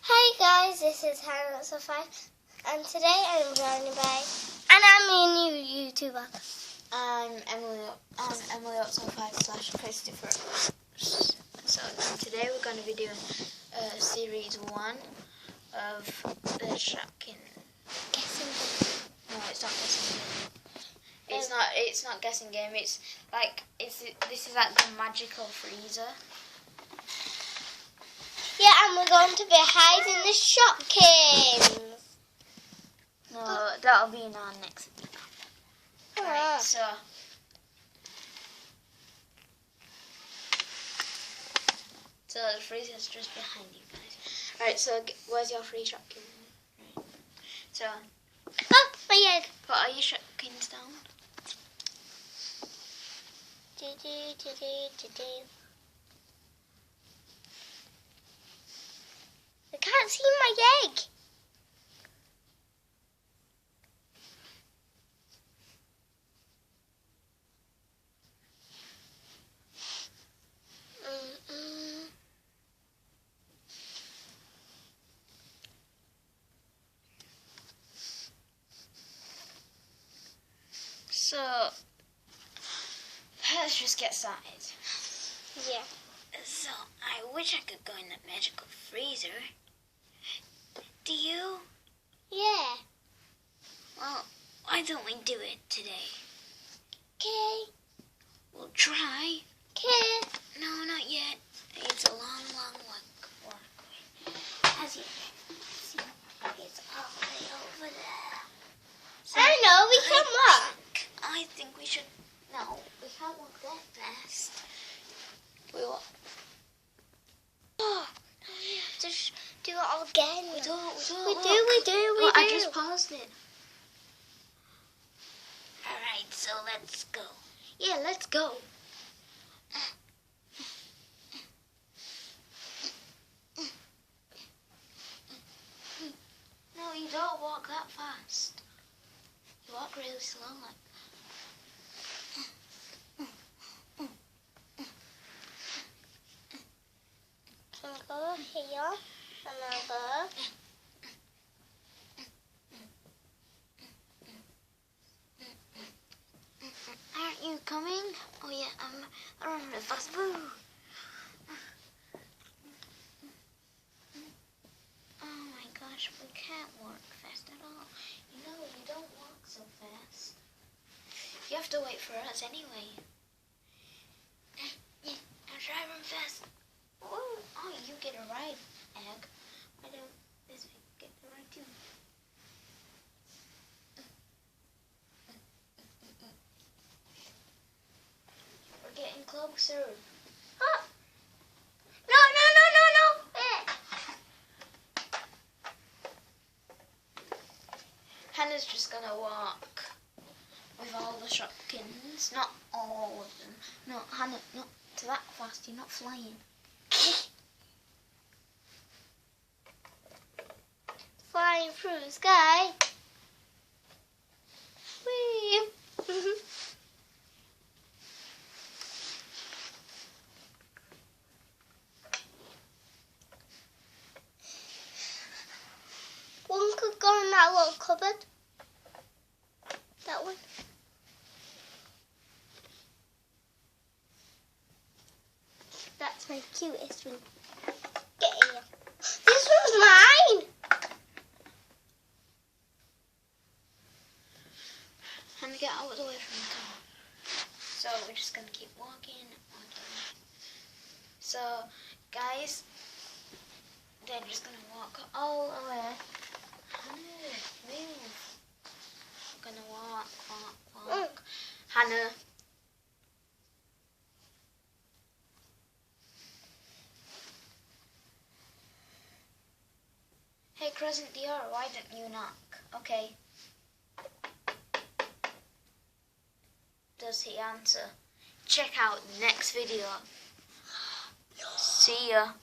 Hi guys, this is Hannah05 and today I'm joined by and I'm a new YouTuber. I'm Emily05/Christopher. So today we're going to be doing series 1 of the shocking Guessing game. No, it's not guessing game. It's not guessing game. This is like the magical freezer. Yeah, and we're going to be hiding the Shopkins. No, that'll be in our next video. Right, so the freezer's just behind you guys. Right, so where's your free Shopkin? Right. So Oh, my egg. Put all your Shopkins down. I can't see my egg. So let's just get started. Yeah. So I wish I could go in that magical freezer. Do you? Yeah. Well, why don't we do it today? Okay. We'll try. Okay. No, not yet. It's a long walk. As you can see, it's all the way over there. So I know, we can walk. I think we should. No, we can't walk that fast. We walk. Oh, we have to do it all again. We don't. We do. I just paused it. Alright, so let's go. Yeah, let's go. No, you don't walk that fast. You walk really slow, like. Can I go here? And I'll go. Aren't you coming? Oh yeah, I'm running really fast. Woo! Oh my gosh, we can't walk fast at all. You know, you don't walk so fast. You have to wait for us anyway. I'm driving fast. Oh, you get a ride, Egg. Why don't this week get a ride too? We're getting closer. Oh. No. Hannah's just gonna walk with all the Shopkins. Not all of them. No, Hannah, not to that fast. You're not flying. Flying through the sky. Whee! One could go in that little cupboard. That one. That's my cutest one. Get here. This one's mine. Hannah, get out of the way from the car. So we're just gonna keep walking. So, guys, they're just gonna walk all the way. Hannah, move. We're gonna walk. Hannah. Hey, Crescent Dior, why didn't you knock? Okay. Does he answer? Check out the next video. See ya.